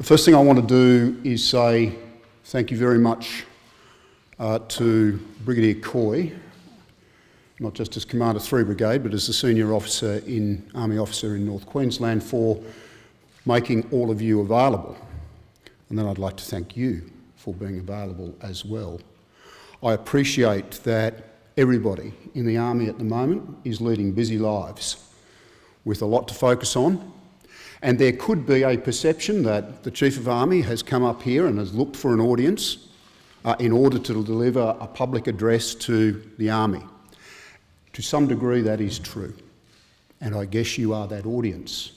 first thing I want to do is say thank you very much to Brigadier Coy, not just as Commander 3 Brigade, but as the senior Army officer in North Queensland, for making all of you available. And then I'd like to thank you for being available as well. I appreciate that everybody in the Army at the moment is leading busy lives with a lot to focus on, and there could be a perception that the Chief of Army has come up here and has looked for an audience in order to deliver a public address to the Army. To some degree that is true, and I guess you are that audience.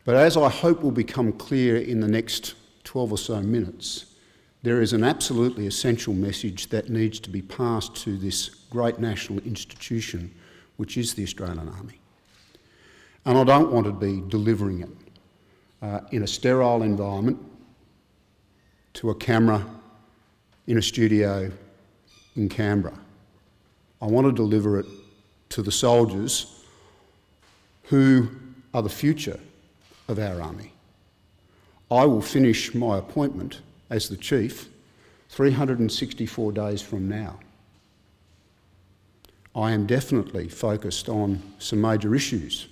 But as I hope will become clear in the next 12 or so minutes, there is an absolutely essential message that needs to be passed to this great national institution, which is the Australian Army. And I don't want to be delivering it in a sterile environment to a camera in a studio in Canberra. I want to deliver it to the soldiers who are the future of our Army. I will finish my appointment as the Chief 364 days from now. I am definitely focused on some major issues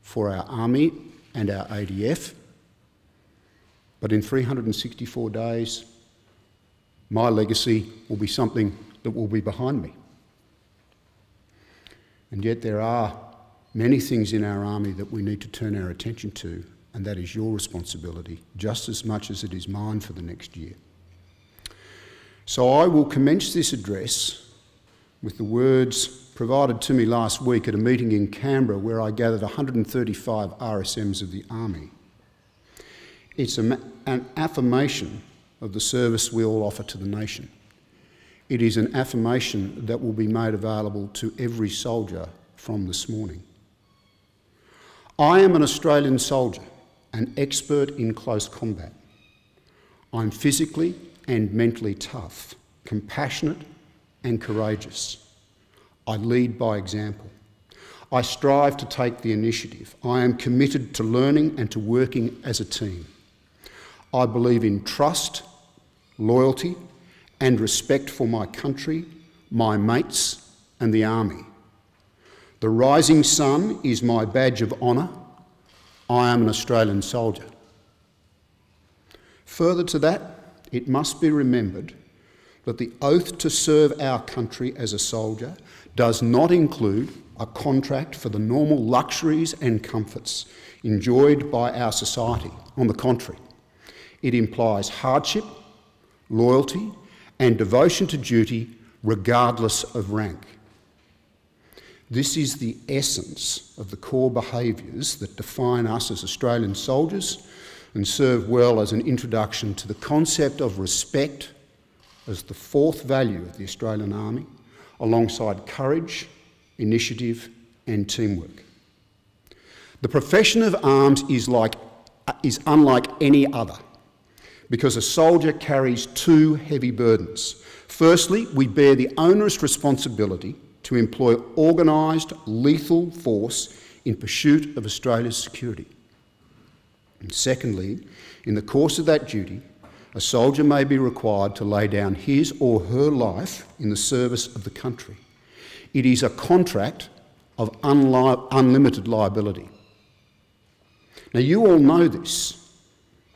for our Army and our ADF, but in 364 days, my legacy will be something that will be behind me. And yet there are many things in our Army that we need to turn our attention to, and that is your responsibility, just as much as it is mine for the next year. So I will commence this address with the words provided to me last week at a meeting in Canberra where I gathered 135 RSMs of the Army. It's an affirmation of the service we all offer to the nation. It is an affirmation that will be made available to every soldier from this morning. I am an Australian soldier, an expert in close combat. I'm physically and mentally tough, compassionate and courageous. I lead by example. I strive to take the initiative. I am committed to learning and to working as a team. I believe in trust, loyalty and respect for my country, my mates and the Army. The rising sun is my badge of honour. I am an Australian soldier. Further to that, it must be remembered that the oath to serve our country as a soldier does not include a contract for the normal luxuries and comforts enjoyed by our society. On the contrary, it implies hardship, loyalty and devotion to duty regardless of rank. This is the essence of the core behaviours that define us as Australian soldiers and serve well as an introduction to the concept of respect as the fourth value of the Australian Army, alongside courage, initiative and teamwork. The profession of arms is unlike any other because a soldier carries two heavy burdens. Firstly, we bear the onerous responsibility to employ organised, lethal force in pursuit of Australia's security. And secondly, in the course of that duty, a soldier may be required to lay down his or her life in the service of the country. It is a contract of unlimited liability. Now, you all know this,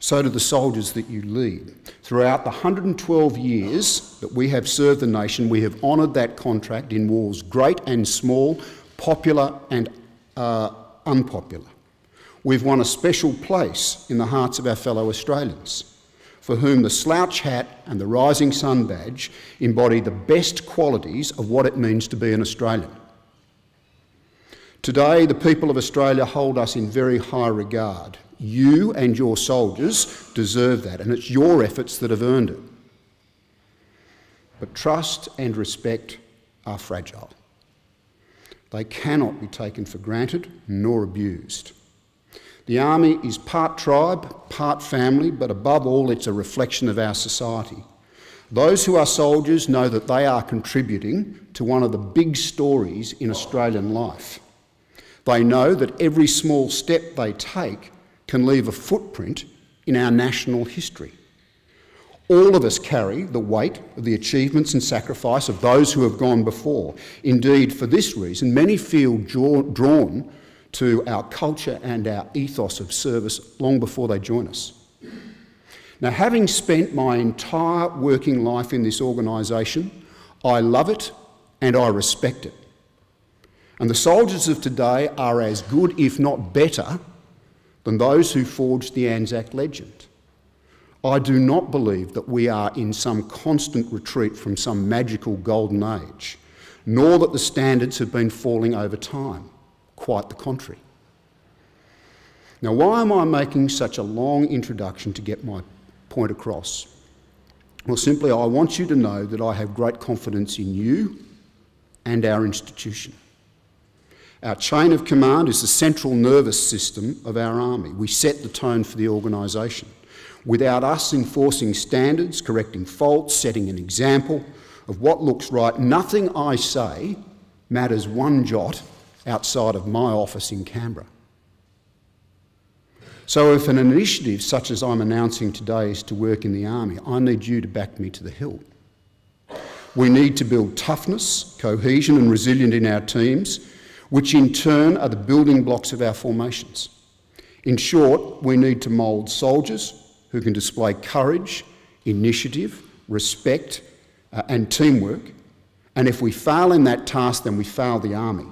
so do the soldiers that you lead. Throughout the 112 years that we have served the nation, we have honoured that contract in wars great and small, popular and unpopular. We've won a special place in the hearts of our fellow Australians, for whom the slouch hat and the rising sun badge embody the best qualities of what it means to be an Australian. Today, the people of Australia hold us in very high regard. You and your soldiers deserve that, and it's your efforts that have earned it. But trust and respect are fragile. They cannot be taken for granted nor abused. The Army is part tribe, part family, but above all it's a reflection of our society. Those who are soldiers know that they are contributing to one of the big stories in Australian life. They know that every small step they take can leave a footprint in our national history. All of us carry the weight of the achievements and sacrifice of those who have gone before. Indeed, for this reason, many feel drawn to our culture and our ethos of service long before they join us. Now, having spent my entire working life in this organisation, I love it and I respect it. And the soldiers of today are as good, if not better, than those who forged the Anzac legend. I do not believe that we are in some constant retreat from some magical golden age, nor that the standards have been falling over time. Quite the contrary. Now, why am I making such a long introduction to get my point across? Well, simply, I want you to know that I have great confidence in you and our institution. Our chain of command is the central nervous system of our army. We set the tone for the organisation. Without us enforcing standards, correcting faults, setting an example of what looks right, nothing I say matters one jot outside of my office in Canberra. So if an initiative such as I'm announcing today is to work in the army, I need you to back me to the hilt. We need to build toughness, cohesion and resilience in our teams, which in turn are the building blocks of our formations. In short, we need to mould soldiers who can display courage, initiative, respect and teamwork. And if we fail in that task, then we fail the army.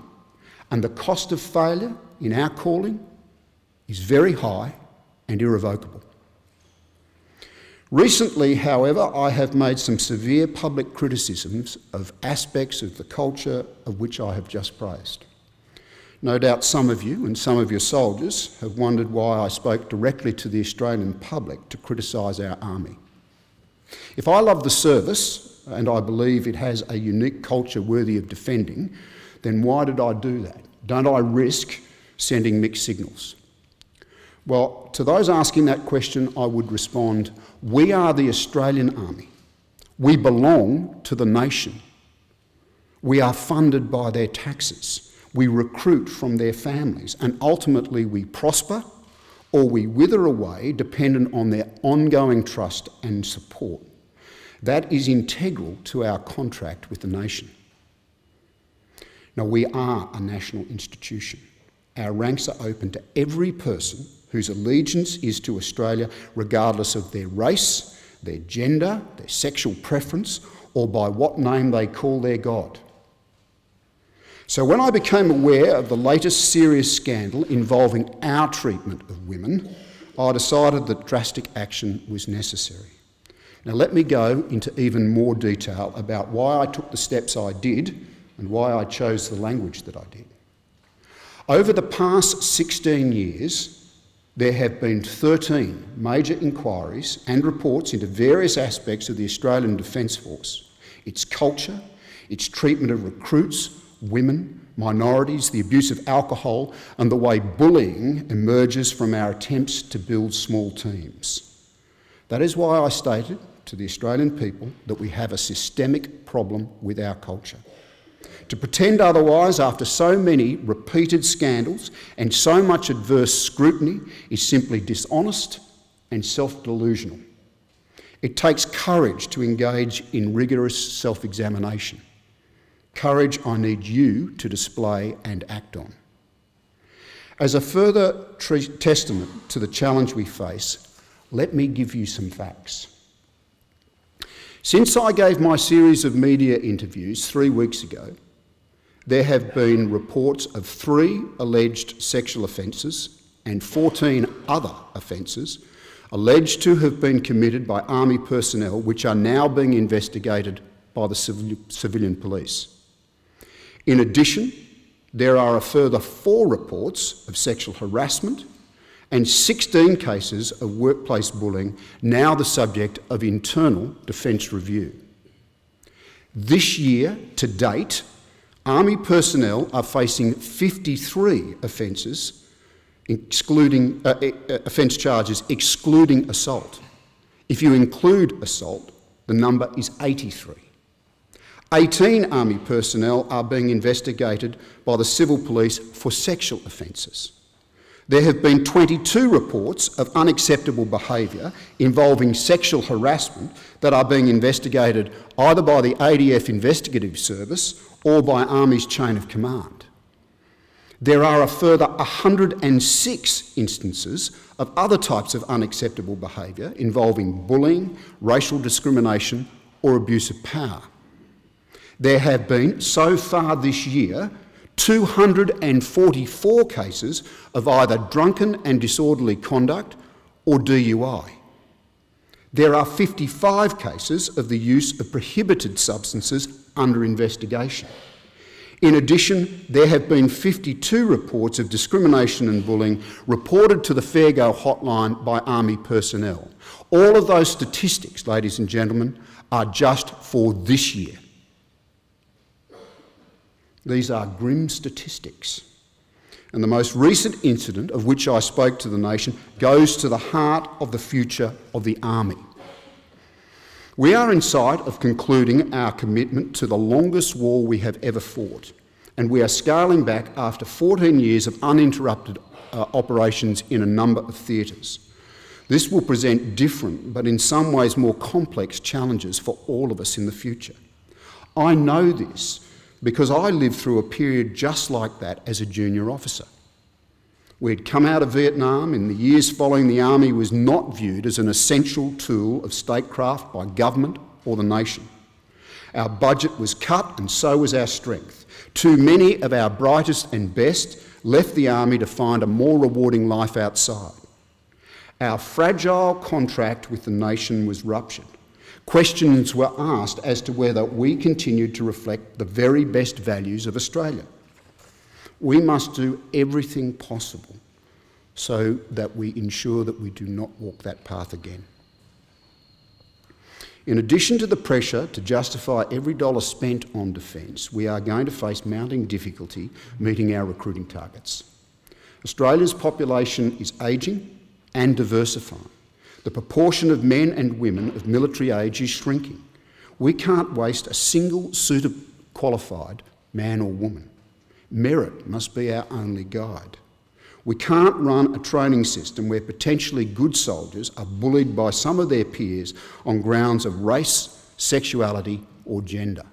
And the cost of failure in our calling is very high and irrevocable. Recently, however, I have made some severe public criticisms of aspects of the culture of which I have just praised. No doubt some of you and some of your soldiers have wondered why I spoke directly to the Australian public to criticise our army. If I love the service, and I believe it has a unique culture worthy of defending, then why did I do that? Don't I risk sending mixed signals? Well, to those asking that question, I would respond, we are the Australian Army. We belong to the nation. We are funded by their taxes. We recruit from their families, and ultimately we prosper or we wither away dependent on their ongoing trust and support. That is integral to our contract with the nation. Now, we are a national institution. Our ranks are open to every person whose allegiance is to Australia, regardless of their race, their gender, their sexual preference, or by what name they call their God. So when I became aware of the latest serious scandal involving our treatment of women, I decided that drastic action was necessary. Now let me go into even more detail about why I took the steps I did and why I chose the language that I did. Over the past 16 years, there have been 13 major inquiries and reports into various aspects of the Australian Defence Force, its culture, its treatment of recruits, women, minorities, the abuse of alcohol, and the way bullying emerges from our attempts to build small teams. That is why I stated to the Australian people that we have a systemic problem with our culture. To pretend otherwise after so many repeated scandals and so much adverse scrutiny is simply dishonest and self-delusional. It takes courage to engage in rigorous self-examination. Courage I need you to display and act on. As a further testament to the challenge we face, let me give you some facts. Since I gave my series of media interviews 3 weeks ago, there have been reports of 3 alleged sexual offences and 14 other offences alleged to have been committed by Army personnel, which are now being investigated by the civilian police. In addition, there are a further 4 reports of sexual harassment and 16 cases of workplace bullying, now the subject of internal defence review. This year, to date, Army personnel are facing 53 offences, offence charges excluding assault. If you include assault, the number is 83. 18 Army personnel are being investigated by the civil police for sexual offences. There have been 22 reports of unacceptable behaviour involving sexual harassment that are being investigated either by the ADF Investigative Service or by Army's chain of command. There are a further 106 instances of other types of unacceptable behaviour involving bullying, racial discrimination or abuse of power. There have been, so far this year, 244 cases of either drunken and disorderly conduct or DUI. There are 55 cases of the use of prohibited substances under investigation. In addition, there have been 52 reports of discrimination and bullying reported to the Fair Go hotline by Army personnel. All of those statistics, ladies and gentlemen, are just for this year. These are grim statistics. And the most recent incident of which I spoke to the nation goes to the heart of the future of the Army. We are in sight of concluding our commitment to the longest war we have ever fought, and we are scaling back after 14 years of uninterrupted operations in a number of theatres. This will present different, but in some ways more complex challenges for all of us in the future. I know this because I lived through a period just like that as a junior officer. We'd come out of Vietnam. In the years following, the Army was not viewed as an essential tool of statecraft by government or the nation. Our budget was cut and so was our strength. Too many of our brightest and best left the Army to find a more rewarding life outside. Our fragile contract with the nation was ruptured. Questions were asked as to whether we continued to reflect the very best values of Australia. We must do everything possible so that we ensure that we do not walk that path again. In addition to the pressure to justify every dollar spent on defence, we are going to face mounting difficulty meeting our recruiting targets. Australia's population is ageing and diversifying. The proportion of men and women of military age is shrinking. We can't waste a single suitably qualified man or woman. Merit must be our only guide. We can't run a training system where potentially good soldiers are bullied by some of their peers on grounds of race, sexuality or gender.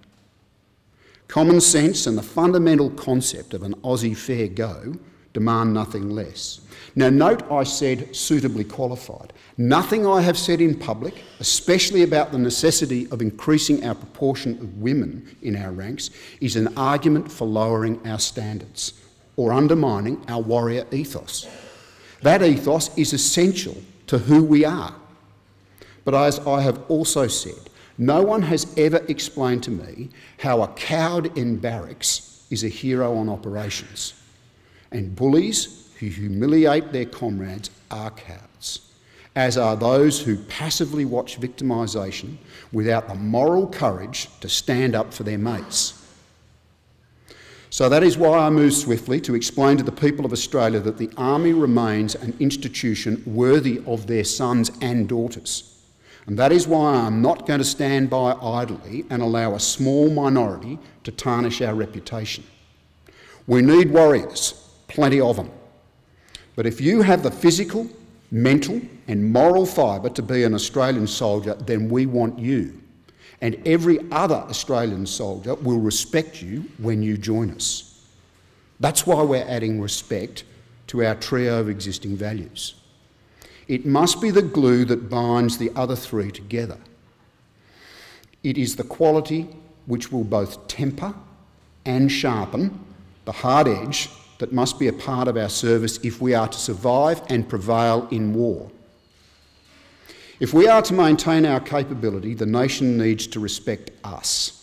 Common sense and the fundamental concept of an Aussie fair go demand nothing less. Now note I said suitably qualified. Nothing I have said in public, especially about the necessity of increasing our proportion of women in our ranks, is an argument for lowering our standards or undermining our warrior ethos. That ethos is essential to who we are. But as I have also said, no one has ever explained to me how a coward in barracks is a hero on operations. And bullies who humiliate their comrades are cowards, as are those who passively watch victimisation without the moral courage to stand up for their mates. So that is why I move swiftly to explain to the people of Australia that the Army remains an institution worthy of their sons and daughters. And that is why I'm not going to stand by idly and allow a small minority to tarnish our reputation. We need warriors, plenty of them. But if you have the physical, mental and moral fibre to be an Australian soldier, then we want you. And every other Australian soldier will respect you when you join us. That's why we're adding respect to our trio of existing values. It must be the glue that binds the other three together. It is the quality which will both temper and sharpen the hard edge that must be a part of our service if we are to survive and prevail in war. If we are to maintain our capability, the nation needs to respect us.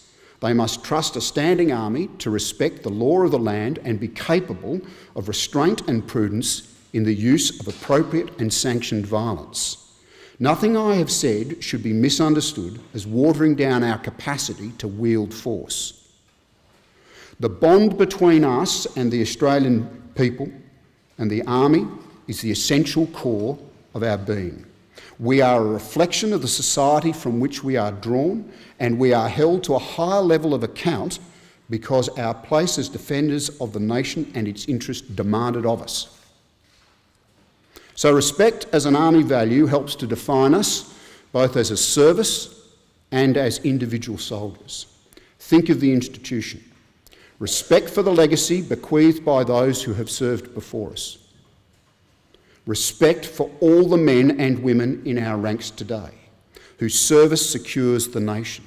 They must trust a standing army to respect the law of the land and be capable of restraint and prudence in the use of appropriate and sanctioned violence. Nothing I have said should be misunderstood as watering down our capacity to wield force. The bond between us and the Australian people and the Army is the essential core of our being. We are a reflection of the society from which we are drawn, and we are held to a higher level of account because our place as defenders of the nation and its interests demanded of us. So respect as an army value helps to define us both as a service and as individual soldiers. Think of the institution. Respect for the legacy bequeathed by those who have served before us. Respect for all the men and women in our ranks today, whose service secures the nation.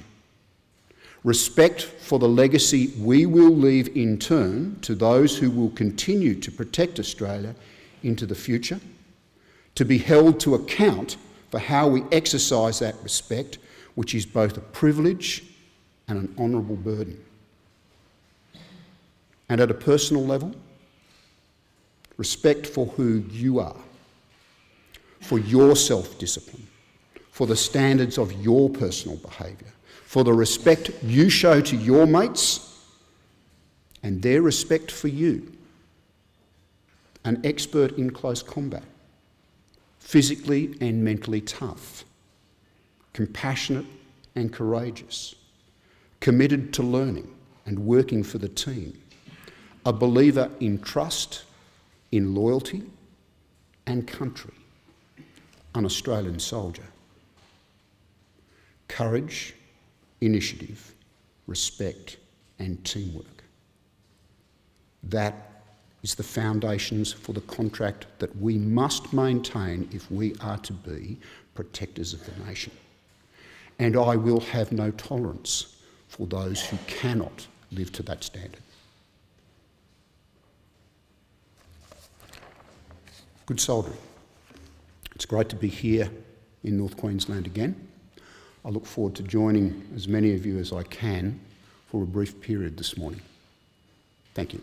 Respect for the legacy we will leave in turn to those who will continue to protect Australia into the future, to be held to account for how we exercise that respect, which is both a privilege and an honourable burden. And at a personal level, respect for who you are, for your self-discipline, for the standards of your personal behaviour, for the respect you show to your mates and their respect for you. An expert in close combat, physically and mentally tough, compassionate and courageous, committed to learning and working for the team, a believer in trust, in loyalty and country, an Australian soldier. Courage, initiative, respect and teamwork. That is the foundations for the contract that we must maintain if we are to be protectors of the nation. And I will have no tolerance for those who cannot live to that standard. Good soldiery. It's great to be here in North Queensland again. I look forward to joining as many of you as I can for a brief period this morning. Thank you.